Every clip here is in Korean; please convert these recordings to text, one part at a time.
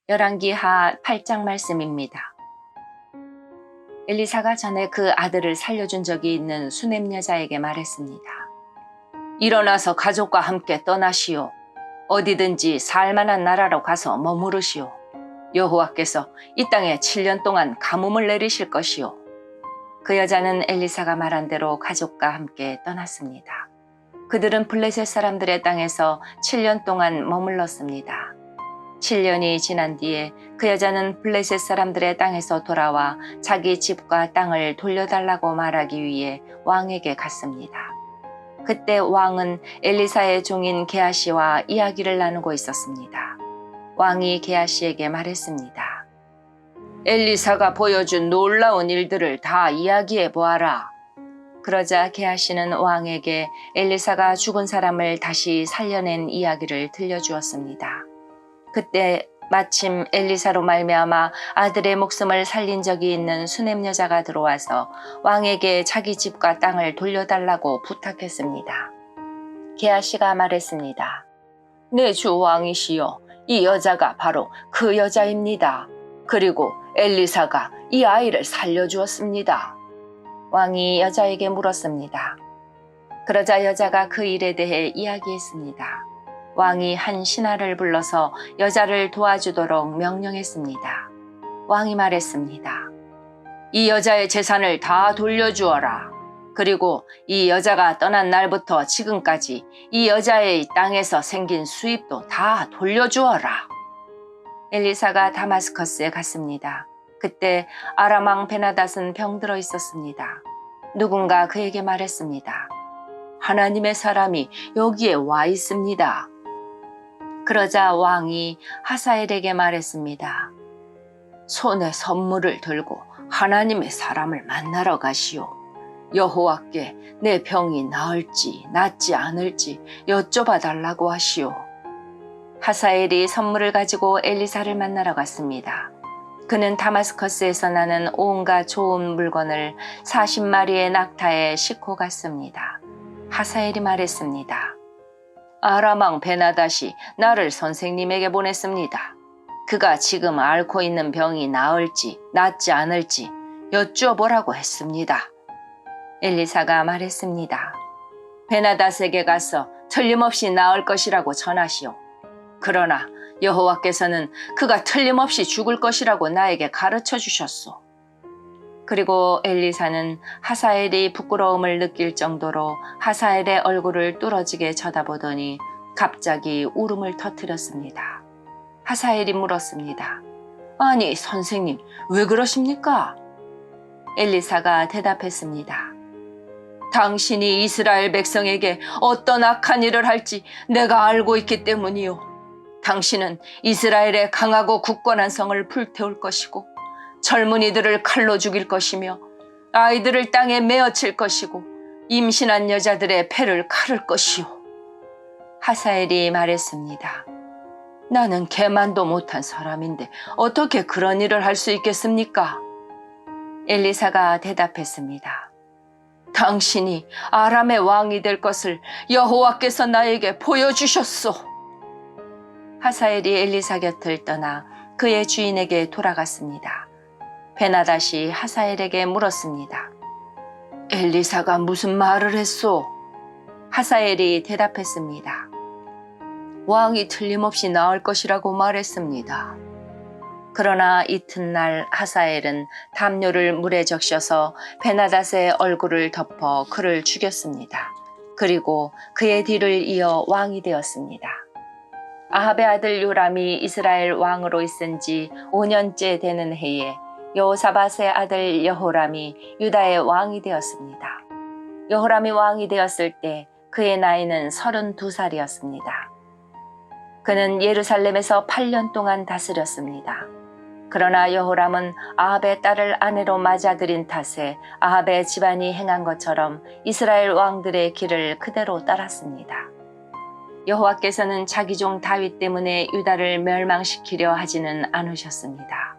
열왕기하 8장 말씀입니다. 엘리사가 전에 그 아들을 살려준 적이 있는 수넴 여자에게 말했습니다. 일어나서 가족과 함께 떠나시오. 어디든지 살만한 나라로 가서 머무르시오. 여호와께서 이 땅에 7년 동안 가뭄을 내리실 것이오. 그 여자는 엘리사가 말한 대로 가족과 함께 떠났습니다. 그들은 블레셋 사람들의 땅에서 7년 동안 머물렀습니다. 7년이 지난 뒤에 그 여자는 블레셋 사람들의 땅에서 돌아와 자기 집과 땅을 돌려달라고 말하기 위해 왕에게 갔습니다. 그때 왕은 엘리사의 종인 게하시와 이야기를 나누고 있었습니다. 왕이 게하시에게 말했습니다. 엘리사가 보여준 놀라운 일들을 다 이야기해 보아라. 그러자 게하시는 왕에게 엘리사가 죽은 사람을 다시 살려낸 이야기를 들려주었습니다. 그때 마침 엘리사로 말미암아 아들의 목숨을 살린 적이 있는 수넴 여자가 들어와서 왕에게 자기 집과 땅을 돌려달라고 부탁했습니다. 게하시가 말했습니다. 내 주 왕이시여, 이 여자가 바로 그 여자입니다. 그리고 엘리사가 이 아이를 살려주었습니다. 왕이 여자에게 물었습니다. 그러자 여자가 그 일에 대해 이야기했습니다. 왕이 한 신하를 불러서 여자를 도와주도록 명령했습니다. 왕이 말했습니다. 이 여자의 재산을 다 돌려주어라. 그리고 이 여자가 떠난 날부터 지금까지 이 여자의 땅에서 생긴 수입도 다 돌려주어라. 엘리사가 다마스커스에 갔습니다. 그때 아람 왕 베나닷은 병들어 있었습니다. 누군가 그에게 말했습니다. 하나님의 사람이 여기에 와 있습니다. 그러자 왕이 하사엘에게 말했습니다. 손에 선물을 들고 하나님의 사람을 만나러 가시오. 여호와께 내 병이 나을지 낫지 않을지 여쭤봐 달라고 하시오. 하사엘이 선물을 가지고 엘리사를 만나러 갔습니다. 그는 다마스커스에서 나는 온갖 좋은 물건을 40마리의 낙타에 싣고 갔습니다. 하사엘이 말했습니다. 아람 왕 베나닷이 나를 선생님에게 보냈습니다. 그가 지금 앓고 있는 병이 나을지 낫지 않을지 여쭈어보라고 했습니다. 엘리사가 말했습니다. 베나닷에게 가서 틀림없이 나을 것이라고 전하시오. 그러나 여호와께서는 그가 틀림없이 죽을 것이라고 나에게 가르쳐 주셨소. 그리고 엘리사는 하사엘이 부끄러움을 느낄 정도로 하사엘의 얼굴을 뚫어지게 쳐다보더니 갑자기 울음을 터뜨렸습니다. 하사엘이 물었습니다. 아니 선생님, 왜 그러십니까? 엘리사가 대답했습니다. 당신이 이스라엘 백성에게 어떤 악한 일을 할지 내가 알고 있기 때문이요. 당신은 이스라엘의 강하고 굳건한 성을 불태울 것이고 젊은이들을 칼로 죽일 것이며 아이들을 땅에 메어칠 것이고 임신한 여자들의 폐를 가를 것이요. 하사엘이 말했습니다. 나는 개만도 못한 사람인데 어떻게 그런 일을 할 수 있겠습니까? 엘리사가 대답했습니다. 당신이 아람의 왕이 될 것을 여호와께서 나에게 보여주셨소. 하사엘이 엘리사 곁을 떠나 그의 주인에게 돌아갔습니다. 베나닷이 하사엘에게 물었습니다. 엘리사가 무슨 말을 했소? 하사엘이 대답했습니다. 왕이 틀림없이 나을 것이라고 말했습니다. 그러나 이튿날 하사엘은 담요를 물에 적셔서 베나닷의 얼굴을 덮어 그를 죽였습니다. 그리고 그의 뒤를 이어 왕이 되었습니다. 아합의 아들 요람이 이스라엘 왕으로 있은 지 5년째 되는 해에 여호사밧의 아들 여호람이 유다의 왕이 되었습니다. 여호람이 왕이 되었을 때 그의 나이는 32살이었습니다. 그는 예루살렘에서 8년 동안 다스렸습니다. 그러나 여호람은 아합의 딸을 아내로 맞아들인 탓에 아합의 집안이 행한 것처럼 이스라엘 왕들의 길을 그대로 따랐습니다. 여호와께서는 자기 종 다윗 때문에 유다를 멸망시키려 하지는 않으셨습니다.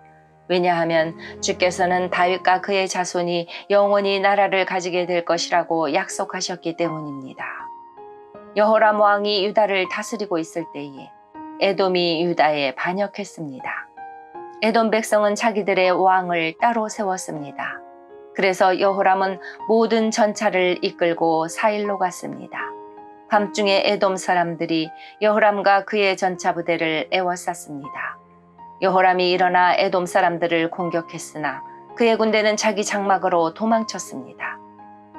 왜냐하면 주께서는 다윗과 그의 자손이 영원히 나라를 가지게 될 것이라고 약속하셨기 때문입니다. 여호람 왕이 유다를 다스리고 있을 때에 에돔이 유다에 반역했습니다. 에돔 백성은 자기들의 왕을 따로 세웠습니다. 그래서 여호람은 모든 전차를 이끌고 사일로 갔습니다. 밤중에 에돔 사람들이 여호람과 그의 전차 부대를 에워쌌습니다. 여호람이 일어나 에돔 사람들을 공격했으나 그의 군대는 자기 장막으로 도망쳤습니다.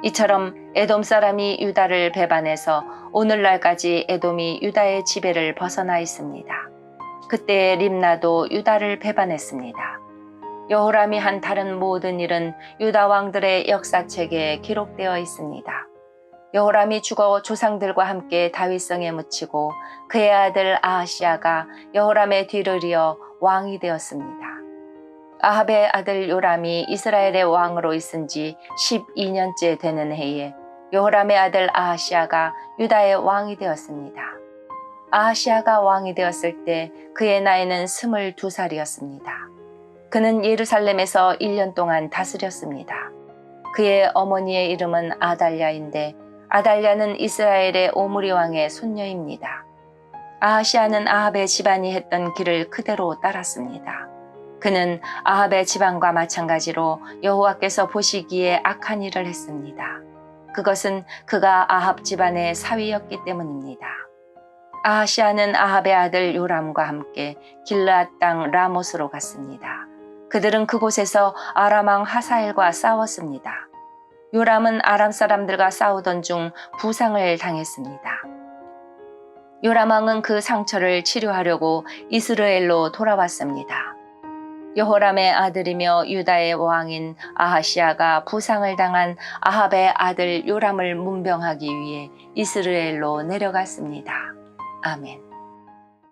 이처럼 에돔 사람이 유다를 배반해서 오늘날까지 에돔이 유다의 지배를 벗어나 있습니다. 그때 림나도 유다를 배반했습니다. 여호람이 한 다른 모든 일은 유다 왕들의 역사책에 기록되어 있습니다. 여호람이 죽어 조상들과 함께 다윗성에 묻히고 그의 아들 아하시아가 여호람의 뒤를 이어 왕이 되었습니다. 아합의 아들 요람이 이스라엘의 왕으로 있은 지 12년째 되는 해에 여호람의 아들 아하시아가 유다의 왕이 되었습니다. 아하시아가 왕이 되었을 때 그의 나이는 22살이었습니다. 그는 예루살렘에서 1년 동안 다스렸습니다. 그의 어머니의 이름은 아달랴인데 아달랴는 이스라엘의 오므리 왕의 손녀입니다. 아하시아는 아합의 집안이 했던 길을 그대로 따랐습니다. 그는 아합의 집안과 마찬가지로 여호와께서 보시기에 악한 일을 했습니다. 그것은 그가 아합 집안의 사위였기 때문입니다. 아하시아는 아합의 아들 요람과 함께 길르앗 땅 라못으로 갔습니다. 그들은 그곳에서 아람 왕 하사엘과 싸웠습니다. 요람은 아람 사람들과 싸우던 중 부상을 당했습니다. 요람 왕은 그 상처를 치료하려고 이스라엘로 돌아왔습니다. 여호람의 아들이며 유다의 왕인 아하시아가 부상을 당한 아합의 아들 요람을 문병하기 위해 이스라엘로 내려갔습니다. 아멘.